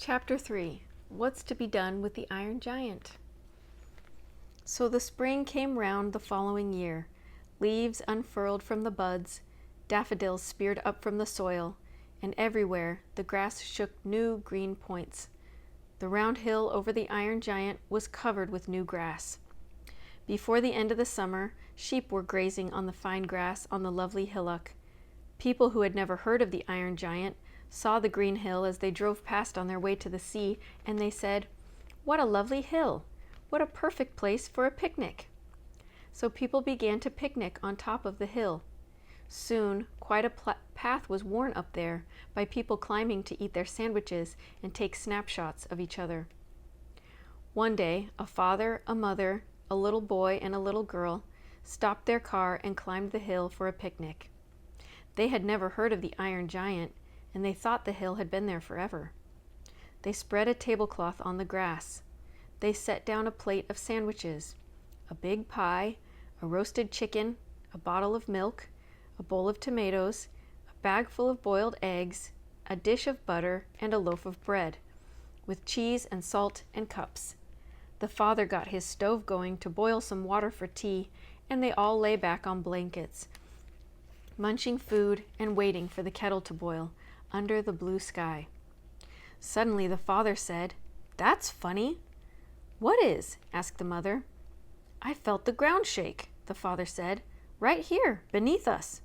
Chapter 3. What's to be done with the Iron Giant? So the spring came round the following year. Leaves unfurled from the buds, daffodils speared up from the soil, and everywhere the grass shook new green points. The round hill over the Iron Giant was covered with new grass. Before the end of the summer, sheep were grazing on the fine grass on the lovely hillock. People who had never heard of the Iron Giant saw the green hill as they drove past on their way to the sea, and they said, "What a lovely hill! What a perfect place for a picnic!" So people began to picnic on top of the hill. Soon, quite a path was worn up there by people climbing to eat their sandwiches and take snapshots of each other. One day, a father, a mother, a little boy, and a little girl stopped their car and climbed the hill for a picnic. They had never heard of the Iron Giant, and they thought the hill had been there forever. They spread a tablecloth on the grass. They set down a plate of sandwiches, a big pie, a roasted chicken, a bottle of milk, a bowl of tomatoes, a bag full of boiled eggs, a dish of butter, and a loaf of bread, with cheese and salt and cups. The father got his stove going to boil some water for tea, and they all lay back on blankets, munching food and waiting for the kettle to boil under the blue sky. Suddenly the father said, "That's funny." "What is?" asked the mother. "I felt the ground shake," the father said, "right here, beneath us."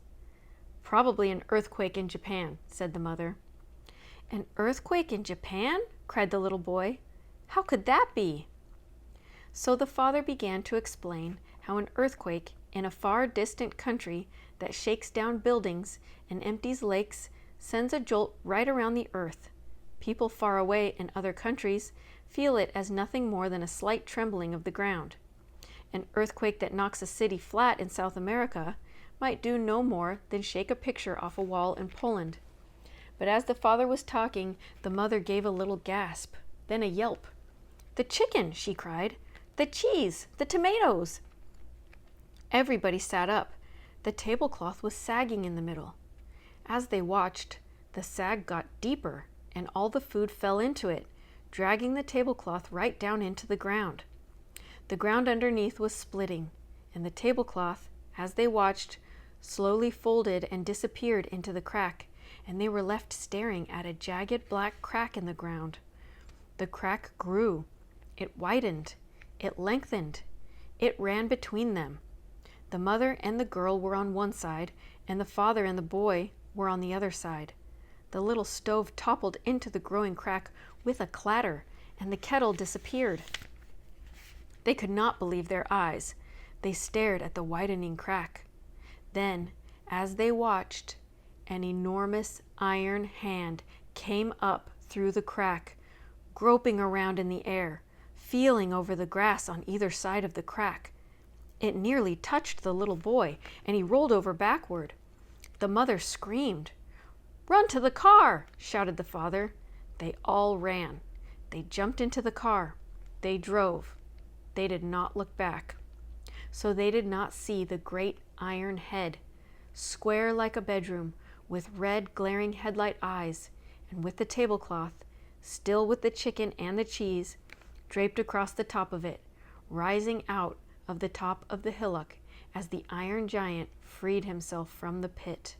"Probably an earthquake in Japan," said the mother. "An earthquake in Japan?" cried the little boy. "How could that be?" So the father began to explain how an earthquake in a far distant country that shakes down buildings and empties lakes sends a jolt right around the earth. People far away in other countries feel it as nothing more than a slight trembling of the ground. An earthquake that knocks a city flat in South America might do no more than shake a picture off a wall in Poland. But as the father was talking, the mother gave a little gasp, then a yelp. "The chicken!" she cried. "The cheese! The tomatoes!" Everybody sat up. The tablecloth was sagging in the middle. As they watched, the sag got deeper, and all the food fell into it, dragging the tablecloth right down into the ground. The ground underneath was splitting, and the tablecloth, as they watched, slowly folded and disappeared into the crack, and they were left staring at a jagged black crack in the ground. The crack grew. It widened. It lengthened. It ran between them. The mother and the girl were on one side, and the father and the boy were on the other side. The little stove toppled into the growing crack with a clatter, and the kettle disappeared. They could not believe their eyes. They stared at the widening crack. Then, as they watched, an enormous iron hand came up through the crack, groping around in the air, feeling over the grass on either side of the crack. It nearly touched the little boy, and he rolled over backward. The mother screamed. "Run to the car!" shouted the father. They all ran. They jumped into the car. They drove. They did not look back. So they did not see the great iron head, square like a bedroom, with red glaring headlight eyes, and with the tablecloth, still with the chicken and the cheese, draped across the top of it, rising out of the top of the hillock as the Iron Giant freed himself from the pit.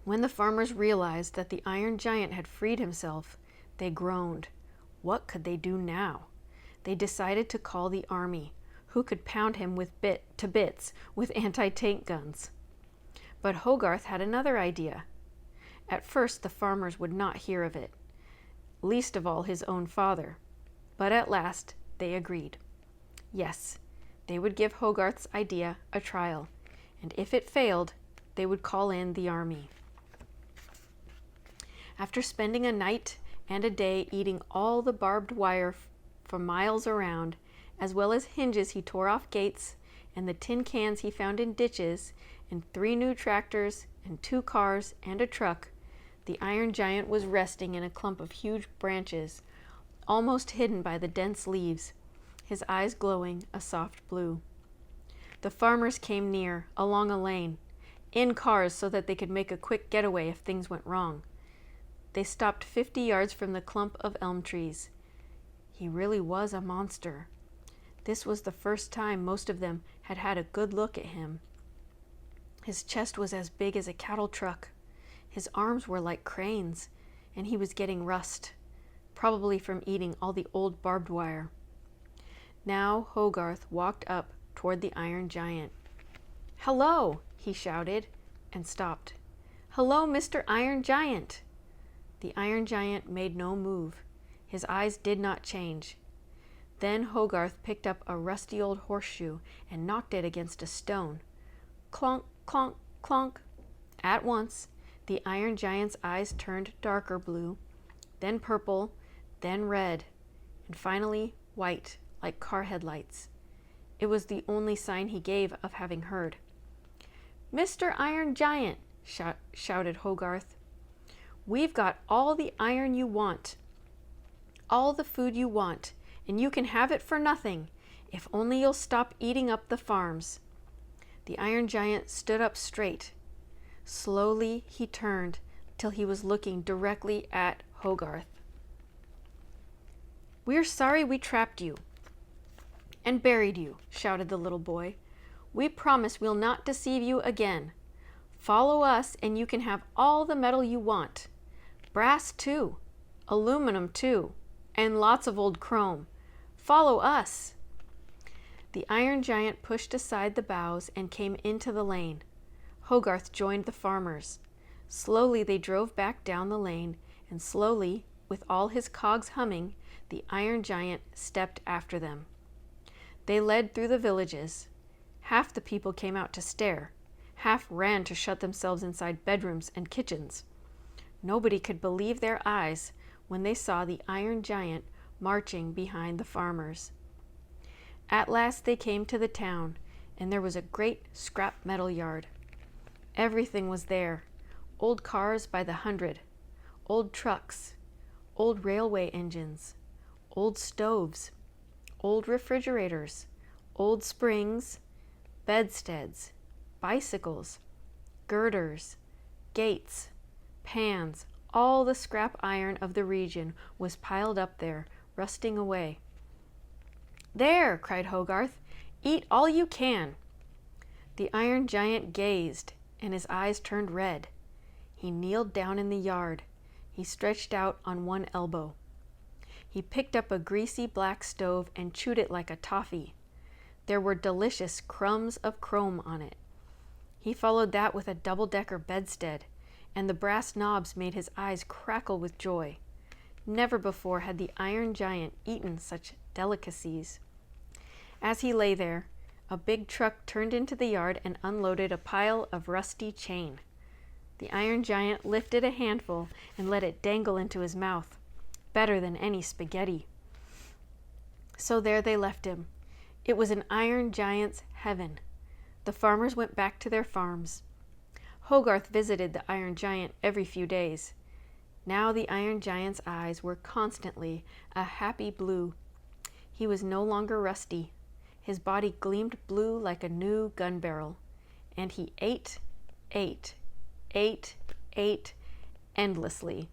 When the farmers realized that the Iron Giant had freed himself, they groaned. What could they do now? They decided to call the army, who could pound him to bits with anti-tank guns. But Hogarth had another idea. At first the farmers would not hear of it, least of all his own father. But at last they agreed. Yes, they would give Hogarth's idea a trial, and if it failed, they would call in the army. After spending a night and a day eating all the barbed wire for miles around, as well as hinges he tore off gates, and the tin cans he found in ditches, and 3 new tractors, and 2 cars, and a truck, the Iron Giant was resting in a clump of huge branches, almost hidden by the dense leaves, his eyes glowing a soft blue. The farmers came near, along a lane, in cars so that they could make a quick getaway if things went wrong. They stopped 50 yards from the clump of elm trees. He really was a monster. This was the first time most of them had had a good look at him. His chest was as big as a cattle truck. His arms were like cranes, and he was getting rust, probably from eating all the old barbed wire. Now Hogarth walked up toward the Iron Giant. "Hello!" he shouted, and stopped. "Hello, Mr. Iron Giant!" The Iron Giant made no move. His eyes did not change. Then Hogarth picked up a rusty old horseshoe and knocked it against a stone. Clonk, clonk, clonk. At once, the Iron Giant's eyes turned darker blue, then purple, then red, and finally white, like car headlights. It was the only sign he gave of having heard. "Mr. Iron Giant," shouted Hogarth, "we've got all the iron you want, all the food you want, and you can have it for nothing, if only you'll stop eating up the farms." The Iron Giant stood up straight. Slowly he turned till he was looking directly at Hogarth. "We're sorry we trapped you and buried you," shouted the little boy. "We promise we'll not deceive you again. Follow us and you can have all the metal you want. Brass too, aluminum too, and lots of old chrome. Follow us." The Iron Giant pushed aside the boughs and came into the lane. Hogarth joined the farmers. Slowly they drove back down the lane, and slowly, with all his cogs humming, the Iron Giant stepped after them. They led through the villages. Half the people came out to stare. Half ran to shut themselves inside bedrooms and kitchens. Nobody could believe their eyes when they saw the Iron Giant marching behind the farmers. At last they came to the town, and there was a great scrap metal yard. Everything was there: old cars by the hundred, old trucks, old railway engines, old stoves, old refrigerators, old springs, bedsteads, bicycles, girders, gates, pans. All the scrap iron of the region was piled up there, rusting away. "There!" cried Hogarth. "Eat all you can." The Iron Giant gazed, and his eyes turned red. He kneeled down in the yard. He stretched out on one elbow. He picked up a greasy black stove and chewed it like a toffee. There were delicious crumbs of chrome on it. He followed that with a double-decker bedstead, and the brass knobs made his eyes crackle with joy. Never before had the Iron Giant eaten such delicacies. As he lay there, a big truck turned into the yard and unloaded a pile of rusty chain. The Iron Giant lifted a handful and let it dangle into his mouth, better than any spaghetti. So there they left him. It was an Iron Giant's heaven. The farmers went back to their farms. Hogarth visited the Iron Giant every few days. Now the Iron Giant's eyes were constantly a happy blue. He was no longer rusty. His body gleamed blue like a new gun barrel. And he ate, ate, ate, ate endlessly.